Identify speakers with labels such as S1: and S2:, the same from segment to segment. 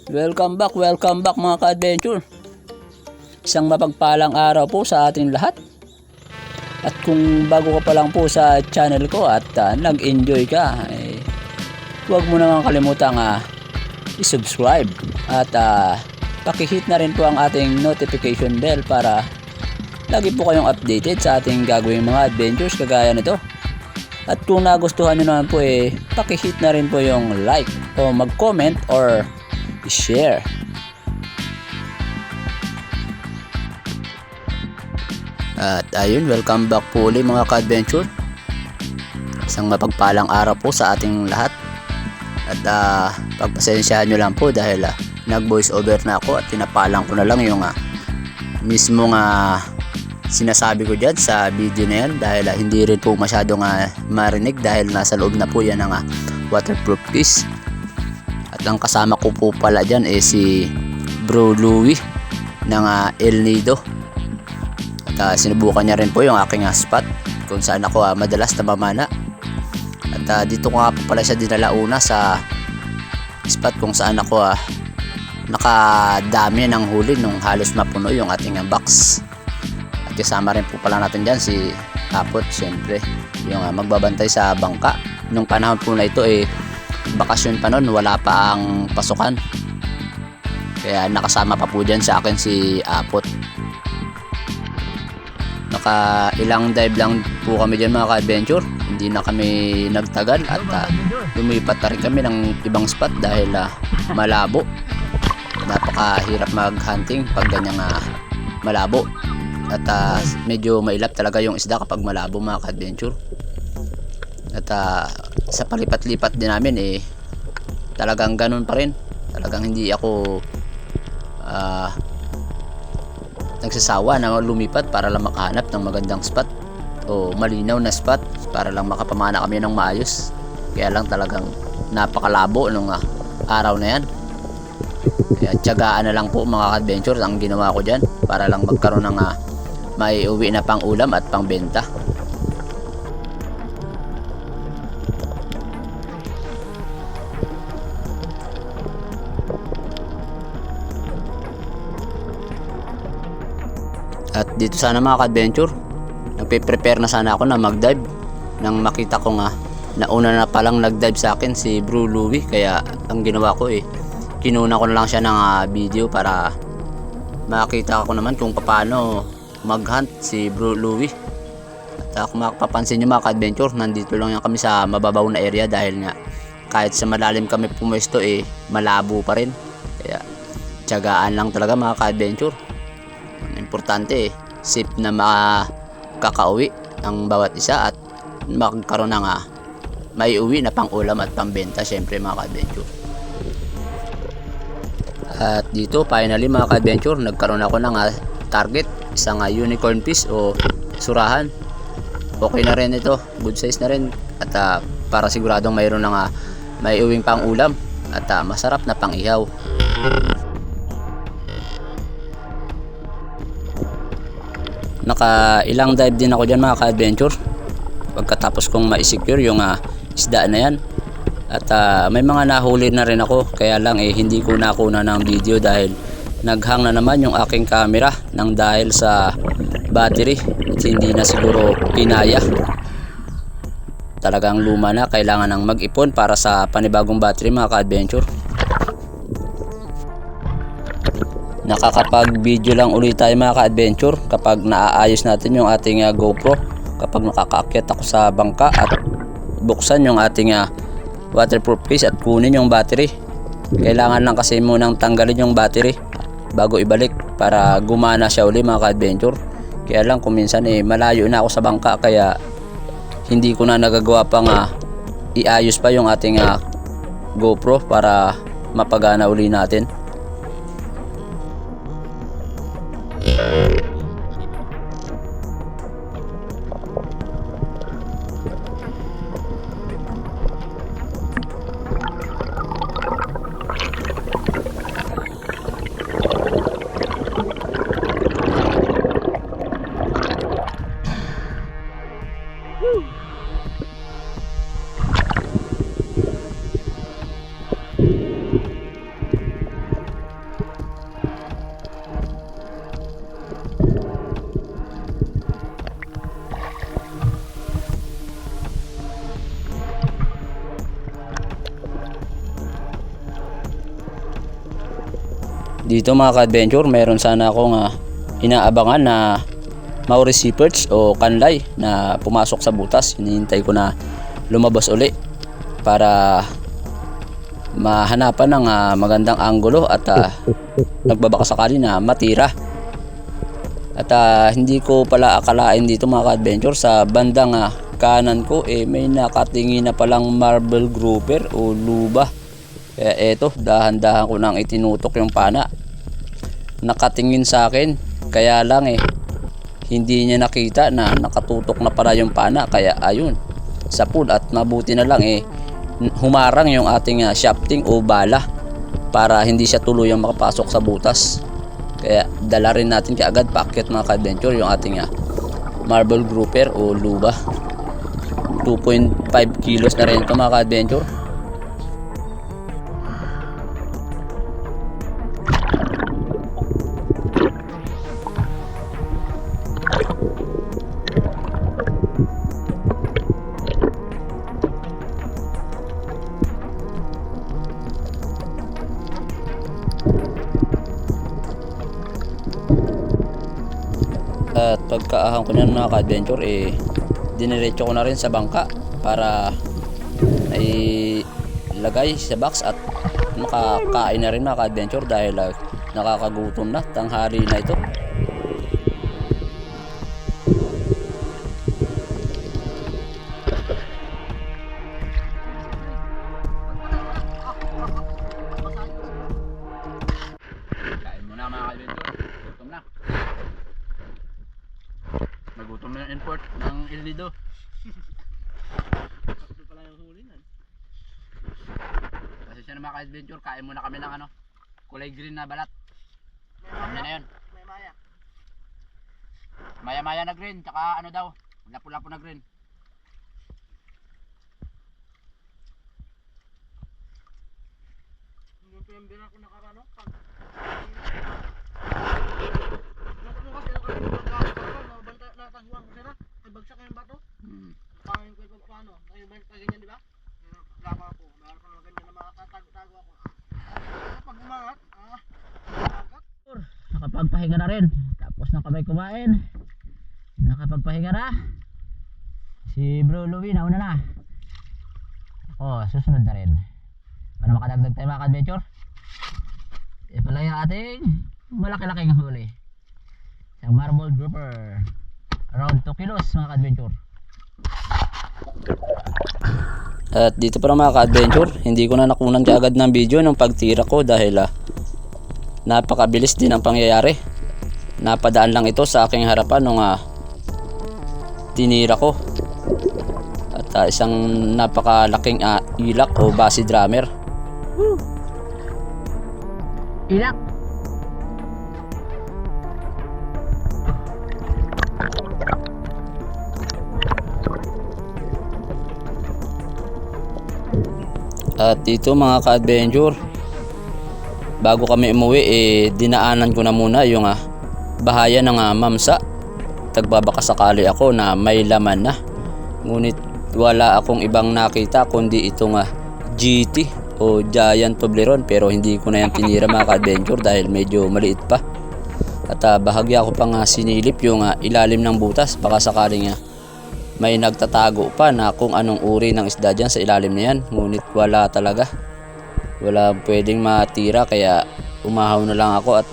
S1: Welcome back mga ka-adventure. Isang mapagpalang araw po sa ating lahat. At kung bago ka pa lang po sa channel ko at nag-enjoy ka, huwag mo naman kalimutang i-subscribe at pakihit na rin po ang ating notification bell para lagi po kayong updated sa ating gagawing mga adventures kagaya nito. At kung nagustuhan nyo naman po pakihit na rin po yung like o mag-comment or i-share. At ayun, welcome back po ulit mga ka-adventure. Isang mapagpalang araw po sa ating lahat. At pagpasensyahan nyo lang po dahil nag-voice over na ako at tinapalang ko na lang yung mismong sinasabi ko dyan sa video na yan dahil hindi rin po masyadong marinig dahil nasa loob na po yan ng waterproof case. At ang kasama ko po pala dyan si Bro Louie ng El Nido. At sinubukan niya rin po yung aking spot kung saan ako madalas namamana. At dito ko nga po pala siya dinala una sa spot kung saan ako nakadami ng huli nung halos mapuno yung ating box. At kasama rin po pala natin dyan si Apot, siyempre yung magbabantay sa bangka. Nung panahon po na ito bakasyon pa noon, wala pa ang pasukan, kaya nakasama pa po dyan sa akin si Apot. Naka ilang dive lang po kami dyan mga ka-adventure, hindi na kami nagtagal at lumipat na rin kami ng ibang spot dahil malabo. Napakahirap mag-hunting pag ganyang malabo at medyo mailap talaga yung isda kapag malabo mga ka-adventure. At sa palipat-lipat din namin talagang ganun pa rin, talagang hindi ako nagsasawa na lumipat para lang makahanap ng magandang spot o malinaw na spot para lang makapamana kami ng maayos. Kaya lang talagang napakalabo nung araw na yan, kaya tiyagaan na lang po mga ka-adventure ang ginawa ko dyan para lang magkaroon ng may uwi na pang ulam at pang benta. At dito sana mga ka-adventure, nagpe-prepare na sana ako na mag-dive nang makita ko nauna na palang nag-dive sa akin si Bro Louie. Kaya ang ginawa ko kinuna ko na lang siya ng video para makita ko naman kung paano mag-hunt si Bro Louie. At kung makapapansin nyo mga ka-adventure, nandito lang yan kami sa mababaw na area dahil nga kahit sa malalim kami pumuesto malabo pa rin. Kaya tiyagaan lang talaga mga ka-adventure. Importante safe na makakauwi ang bawat isa at magkaroon ng may uwi na pang ulam at pang benta syempre mga ka-adventure. At dito finally mga ka-adventure, nagkaroon ako ng target, isang unicorn fish o surahan. Okay na rin ito, good size na rin at para siguradong mayroon ng may uwing pang ulam at masarap na pang ihaw. Naka ilang dive din ako dyan mga ka-adventure pagkatapos kong ma-secure yung isda na yan. At may mga nahuli na rin ako, kaya lang hindi ko nakuna ng video dahil naghang na naman yung aking camera nang dahil sa battery at hindi na siguro kinaya. Talagang luma na, kailangan ng mag-ipon para sa panibagong battery mga ka-adventure. Nakakapag video lang ulit tayo mga ka-adventure kapag naaayos natin yung ating GoPro, kapag nakakaakyat ako sa bangka at buksan yung ating waterproof case at kunin yung battery. Kailangan lang kasi munang tanggalin yung battery bago ibalik para gumana siya uli mga ka-adventure. Kaya lang kung minsan malayo na ako sa bangka kaya hindi ko na nagagawa pang iayos pa yung ating GoPro para mapagana uli natin. Dito mga ka-adventure, meron sana akong inaabangan na Maurice perch o kanlay na pumasok sa butas. Hinihintay ko na lumabas uli para mahanapan ng magandang anggulo at nagbabaka sakali na matira. At hindi ko pala akalain dito mga ka-adventure, sa bandang kanan ko may nakatingin na palang marble grouper o luba. Kaya eto, dahan-dahan ko nang itinutok yung pana. Nakatingin sa akin, kaya lang hindi niya nakita na nakatutok na pala yung pana. Kaya ayun, sa pool, at mabuti na lang humarang yung ating shafting o bala para hindi siya tuluyang makapasok sa butas. Kaya dala rin natin kaagad paakyat mga ka-adventure yung ating marble grouper o luba. 2.5 kilos na rin ito mga ka-adventure. At pagkaahang ko niyan mga ka-adventure, diniretso ko na rin sa bangka para ilagay sa box at makakain na rin mga ka-adventure dahil nakakagutom na, tanghali na ito. Kain muna mga ka-adventure, gutom na. Nagutom na yung import ng El Nido. Ito pala yung huli na. Kasi siya na mga ka-adventure, kain muna kami ng kulay green na balat. Ano na yun?
S2: May maya.
S1: Maya-maya na green, tsaka daw, lapu-lapu na green.
S2: Yung pinambira ko nakarano. Nakuha kasi ako yung pagkakasama, nataguan ko sila. Ay bagsak yung bato. Pangin ko yung paano. Ay ganyan di ba? Lama ako. Meron ko naman ganyan na makatago ako. Pag umangat, agat.
S1: Nakapagpahinga na rin. Tapos na kami kumain. Nakapagpahinga na. Si Bro Louie nauna na. Ako, susunod na rin. Para makadagdag tayo mga ka-adventure. Pala yung ating malaki-laking huli. Isang marble grouper. Around 2 kilos mga ka-adventure. At dito pa mga ka-adventure, hindi ko na nakunan kaagad ng video ng pagtira ko dahil napakabilis din ang pangyayari. Napadaan lang ito sa aking harapan nung tinira ko. At isang napakalaking ilak o basi drummer. Ilak. At dito mga ka-adventure, bago kami umuwi dinaanan ko na muna yung bahaya ng mamsa. Tagbabaka sakali ako na may laman na. Ngunit wala akong ibang nakita kundi itong GT o Giant Toblerone, pero hindi ko na yan tinira mga ka-adventure dahil medyo maliit pa. At bahagya ko pang sinilip yung ilalim ng butas, baka sakaling may nagtatago pa na kung anong uri ng isda dyan sa ilalim na yan. Ngunit wala talaga, wala pwedeng matira, kaya umahaw na lang ako at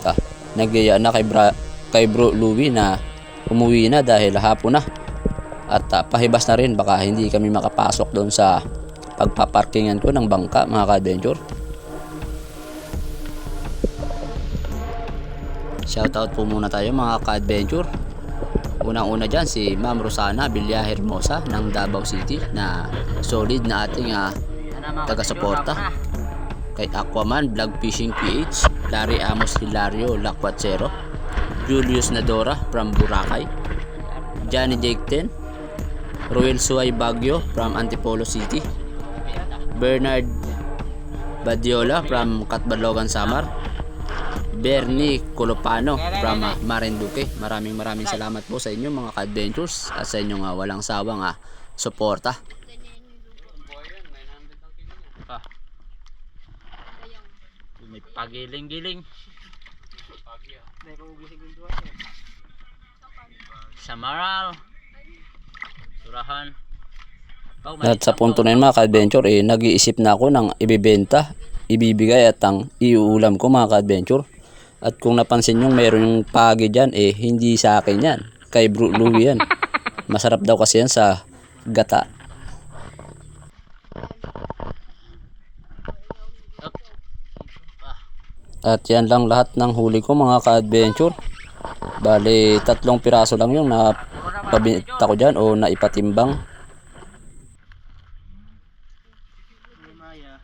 S1: nagyaya na kay Bro Louie na umuwi na dahil hapon na. At pahibas na rin, baka hindi kami makapasok doon sa pagpaparkingan ko ng bangka mga ka-adventure. Shoutout po muna tayo mga ka-adventure. Unang-una dyan si Ma'am Rosana Villa Hermosa ng Davao City na solid na ating taga-suporta. Kay Aquaman Vlog Fishing PH, Larry Amos Hilario Lacuatsero, Julius Nadora from Boracay, Johnny Jake 10, Roel Suay Baguio from Antipolo City, Bernard Badiola from Catbalogan Samar, Bernie Colopano from Marinduque. Maraming salamat po sa inyo mga ka-adventures at sa inyong walang sawang suporta. May pagiling-giling.
S2: Dahil kung ubusin yung duwa eh.
S1: Samaral. Surahan. At sa punto na yun mga ka-adventure, nag-iisip na ako ng ibibenta, ibibigay at ang iuulam ko mga ka-adventure. At kung napansin nyo, meron yung pagi dyan, hindi sa akin yan. Kay Bro Louie yan. Masarap daw kasi yan sa gata. At yan lang lahat ng huli ko mga ka-adventure. Bali, 3 piraso lang yung napabinta ko dyan o naipatimbang.
S2: Maya.